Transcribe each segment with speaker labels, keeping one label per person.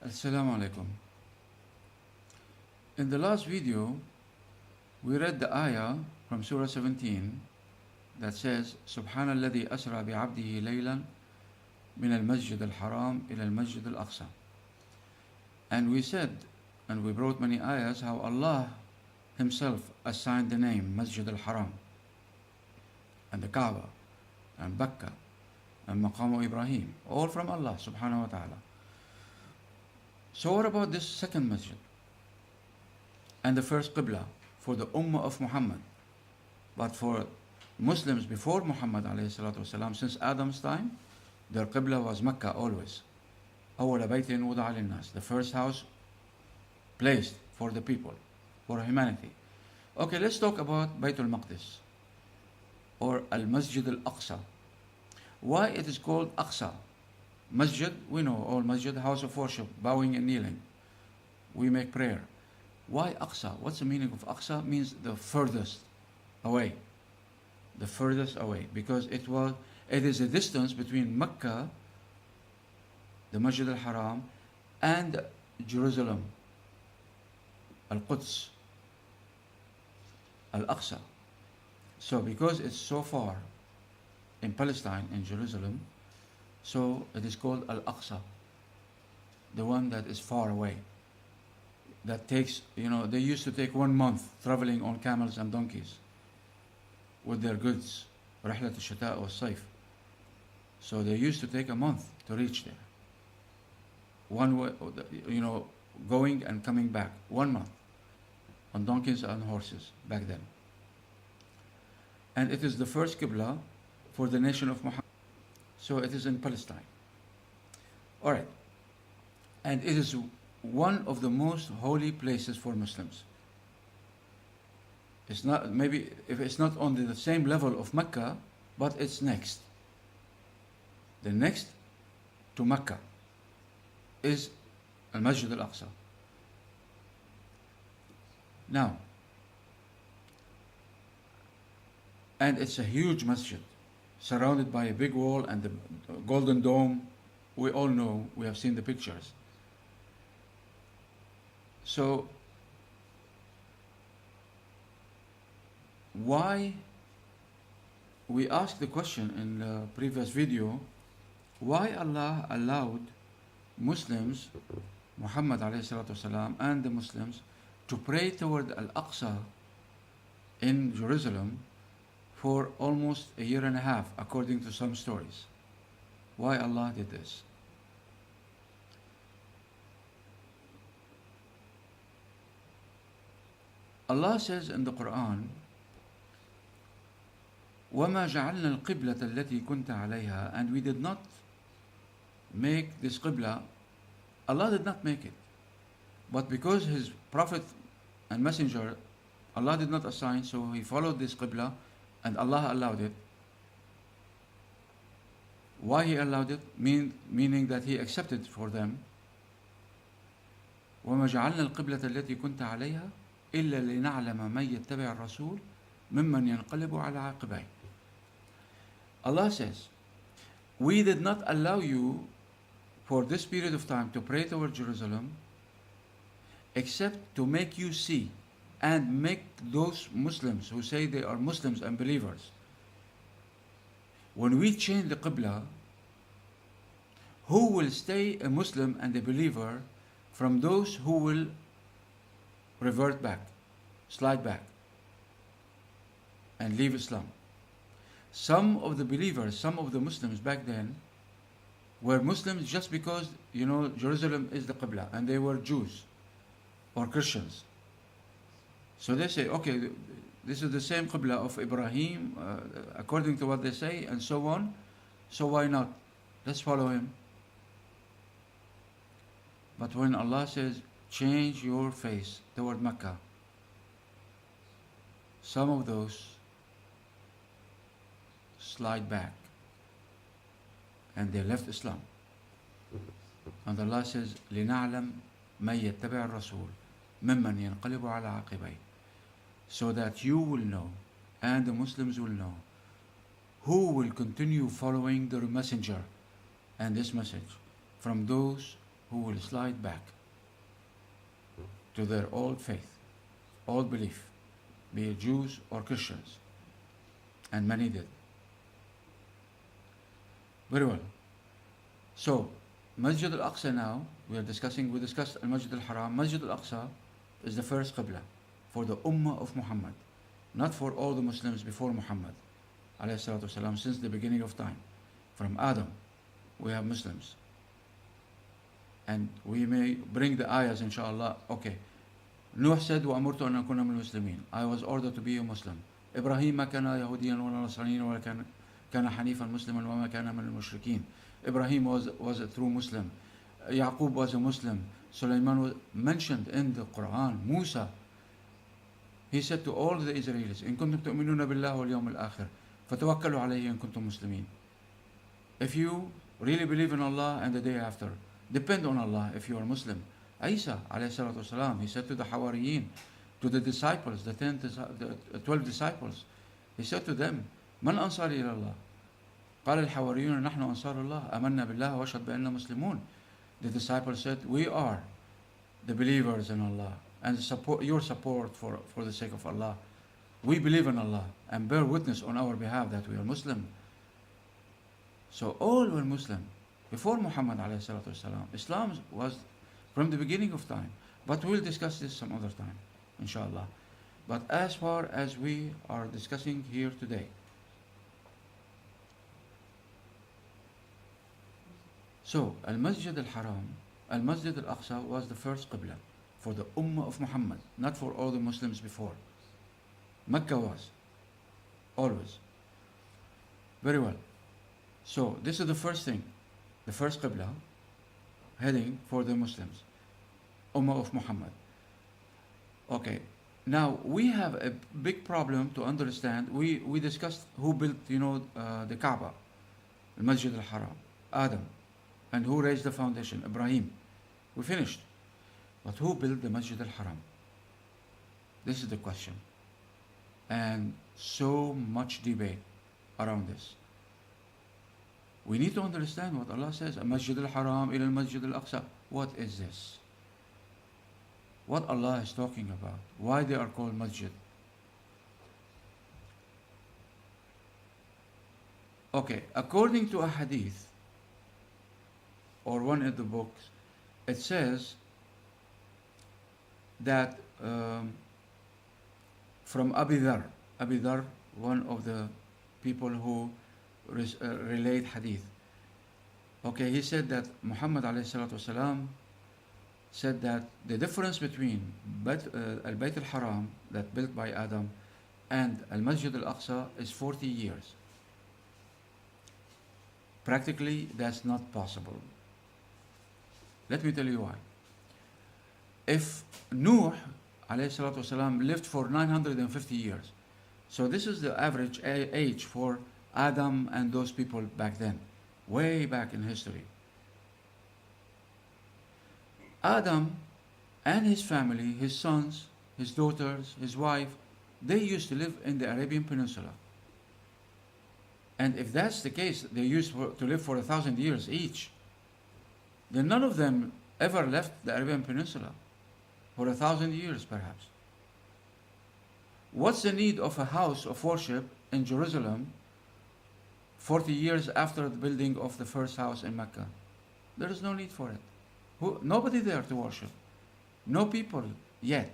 Speaker 1: Assalamu alaikum. In the last video, we read the ayah from Surah 17 that says, سبحان الذي أسرى بعبده ليلا من المسجد الحرام إلى المسجد الأقصى. And we said, and we brought many ayahs, how Allah Himself assigned the name Masjid al-Haram, and the Kaaba, and Mecca, and Maqam Ibrahim, all from Allah subhanahu wa ta'ala. So what about this second masjid? And the first Qibla for the Ummah of Muhammad. But for Muslims before Muhammad alayhi salatu wasalam, since Adam's time, their Qibla was Mecca always. أول بيت وضع للناس, the first house placed for the people, for humanity. Okay, let's talk about Bayt al-Maqdis, or Al-Masjid al-Aqsa. Why it is called Aqsa? Masjid, we know all Masjid, house of worship, bowing and kneeling. We make prayer. Why Aqsa? What's the meaning of Aqsa? Means the furthest away. The furthest away. Because it is a distance between Mecca, the Masjid al-Haram, and Jerusalem, Al-Quds, Al-Aqsa. So because it's so far in Palestine, in Jerusalem, so it is called Al-Aqsa, the one that is far away. That takes, they used to take 1 month traveling on camels and donkeys with their goods, رحلة الشتاء والصيف. So they used to take a month to reach there. One way, going and coming back, 1 month on donkeys and horses back then. And it is the first Qibla for the nation of Muhammad. So it is in Palestine. Alright. And it is one of the most holy places for Muslims. It's not, maybe if it's not on the same level of Mecca, but it's next. The next to Mecca is Al-Masjid al-Aqsa. Now, and it's a huge masjid, surrounded by a big wall and the golden dome. We all know, we have seen the pictures. So, why, we asked the question in the previous video, why Allah allowed Muslims, Muhammad alayhi salatu wasalam, and the Muslims to pray toward Al-Aqsa in Jerusalem for almost a year and a half, according to some stories. Why Allah did this? Allah says in the Quran, وَمَا جَعَلْنَا الْقِبْلَةَ الَّتِي كُنْتَ عَلَيْهَا, and we did not make this Qibla, Allah did not make it. But because His Prophet and Messenger, Allah did not assign, so He followed this Qibla, and Allah allowed it. Why He allowed it? Meaning that He accepted for them. وَمَا جَعَلْنَا الْقِبْلَةَ الَّتِي كُنْتَ عَلَيْهَا إِلَّا لِنَعْلَمَ مَنْ يَتَّبِعَ الرَّسُولَ مِمَّنْ يَنْقَلِبُ عَلَى عَقِبَيْهِ. Allah says, we did not allow you for this period of time to pray toward Jerusalem, except to make you see and make those Muslims who say they are Muslims and believers, when we change the Qibla, who will stay a Muslim and a believer from those who will revert back, slide back, and leave Islam. Some of the believers, some of the Muslims back then were Muslims just because, Jerusalem is the Qibla, and they were Jews or Christians. So they say, okay, this is the same Qibla of Ibrahim, according to what they say, and so on. So why not? Let's follow him. But when Allah says, change your face toward Mecca, some of those slide back and they left Islam. And Allah says, لِنَعْلَمْ مَنْ يَتَّبِعَ الرَّسُولَ مِمَّنْ يَنْقَلِبُ عَلَى عَقِبَيْهِ, so that you will know and the Muslims will know who will continue following the messenger and this message from those who will slide back to their old faith, old belief, be it Jews or Christians, and many did. Very well. So, Masjid al-Aqsa now, we discussed al-Masjid al-Haram. Masjid al-Aqsa is the first Qibla for the Ummah of Muhammad, not for all the Muslims before Muhammad, alayhi salatu wasalam, since the beginning of time. From Adam, we have Muslims. And we may bring the ayahs, inshallah. Okay. Nuh said, وَأَمُرْتُ أَنْ أَكُونَ مِنَ الْمُسْلِمِينَ. I was ordered to be a Muslim. Ibrahim ما كان يهوديا ولا نصرانيا ولا كان حنيفا مسلما وما كان من المشركين. Ibrahim was a true Muslim. Yaqub was a Muslim. Sulaiman was mentioned in the Quran. Musa, he said to all the Israelis, إن كنتم تؤمنون بالله واليوم الآخر فتوكلوا عليه إن كنتم مسلمين. If you really believe in Allah and the day after, depend on Allah if you are Muslim. Isa alayhi salatu wasalam, he said to the Hawariyin, to the disciples, the 12 disciples, he said to them, من أنصاري إلى الله؟ قال الحواريون نحن أنصار الله آمنا بالله واشهد بأننا مسلمون. The disciples said, we are the believers in Allah and your support for the sake of Allah. We believe in Allah and bear witness on our behalf that we are Muslim. So all were Muslim before Muhammad alayhi salatu wasalam. Islam was from the beginning of time. But we'll discuss this some other time, inshallah. But as far as we are discussing here today, so Al-Masjid al-Haram, Al-Masjid al-Aqsa was the first Qibla for the Ummah of Muhammad, not for all the Muslims before. Mecca was, always. Very well. So this is the first thing, the first Qibla, heading for the Muslims, Ummah of Muhammad. Okay, now we have a big problem to understand. We discussed who built, the Kaaba, the Masjid al-Haram, Adam, and who raised the foundation, Ibrahim. We finished. But who built the Masjid al-Haram? This is the question. And so much debate around this. We need to understand what Allah says. Masjid al-Haram ila al-Masjid al-Aqsa. What is this? What Allah is talking about? Why they are called Masjid? Okay, according to a hadith, or one of the books, it says that from Abi Dhar, one of the people who relate hadith. Okay, he said that Muhammad alayhi salatu wasalam said that the difference between Al-Bayt al-Haram, that built by Adam, and Al-Masjid al-Aqsa is 40 years. Practically, that's not possible. Let me tell you why. If Nuh alayhi salatu wasalam lived for 950 years, so this is the average age for Adam and those people back then, way back in history. Adam and his family, his sons, his daughters, his wife, they used to live in the Arabian Peninsula. And if that's the case, they used to live for 1,000 years each. Then none of them ever left the Arabian Peninsula for 1,000 years, perhaps. What's the need of a house of worship in Jerusalem 40 years after the building of the first house in Mecca? There is no need for it. Nobody there to worship. No people yet.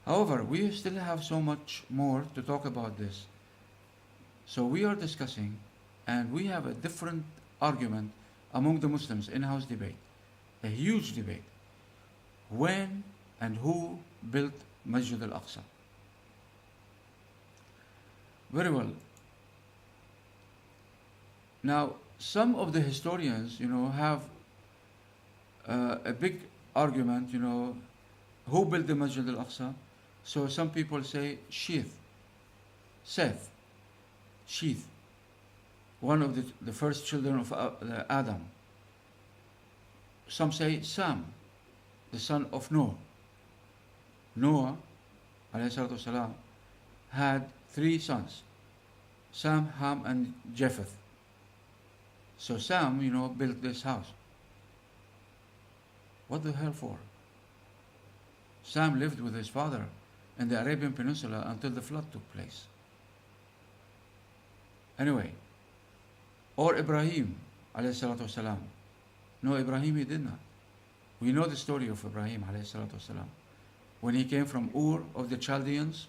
Speaker 1: However, we still have so much more to talk about this. So we are discussing, and we have a different argument among the Muslims, in-house debate, a huge debate. When and who built Masjid al-Aqsa? Very well. Now, some of the historians, have a big argument, who built the Masjid al-Aqsa? So some people say Seth, one of the first children of Adam. Some say Sam, the son of Noah. Noah, alayhi salatu wasalam, had 3 sons, Sam, Ham, and Japheth. So Sam, built this house. What the hell for? Sam lived with his father in the Arabian Peninsula until the flood took place. Anyway, or Ibrahim, alayhi salatu wasalam. No, Ibrahim, he did not. We know the story of Ibrahim, alayhi salatu wasalam. When he came from Ur of the Chaldeans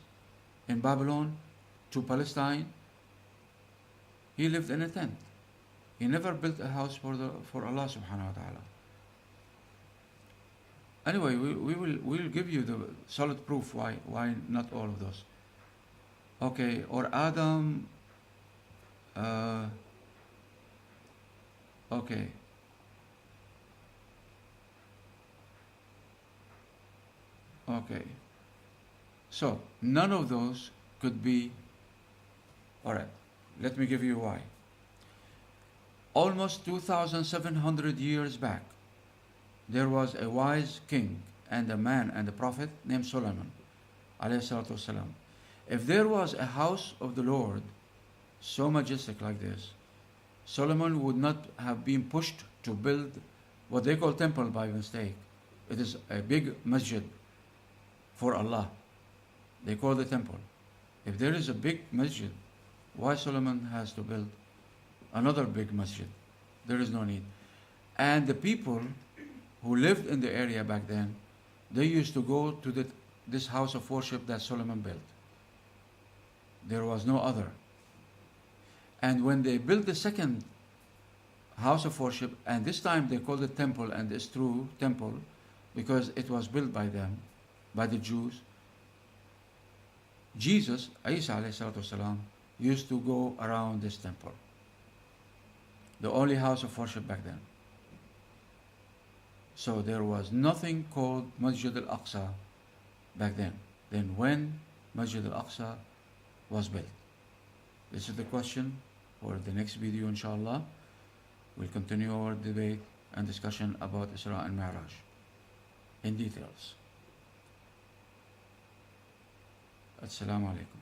Speaker 1: in Babylon to Palestine, he lived in a tent. He never built a house for Allah subhanahu wa ta'ala. Anyway, we'll give you the solid proof why not all of those. Okay, or Adam. Okay. Okay. So none of those could be. All right. Let me give you why. Almost 2,700 years back, there was a wise king and a man and a prophet named Solomon, alayhi salatu wasalam. If there was a house of the Lord so majestic like this, Solomon would not have been pushed to build what they call temple by mistake. It is a big masjid for Allah. They call the temple. If there is a big masjid, why Solomon has to build another big masjid? There is no need. And the people who lived in the area back then, they used to go to this house of worship that Solomon built. There was no other. And when they built the second house of worship, and this time they called it temple, and it's true temple because it was built by them, by the Jews. Jesus, Isa alayhi salatu wasalam, used to go around this temple, the only house of worship back then. So there was nothing called Masjid al-Aqsa back then. Then when Masjid al-Aqsa was built? This is the question for the next video, inshallah. We'll continue our debate and discussion about Israa and Miraaj in details. Assalamu alaikum.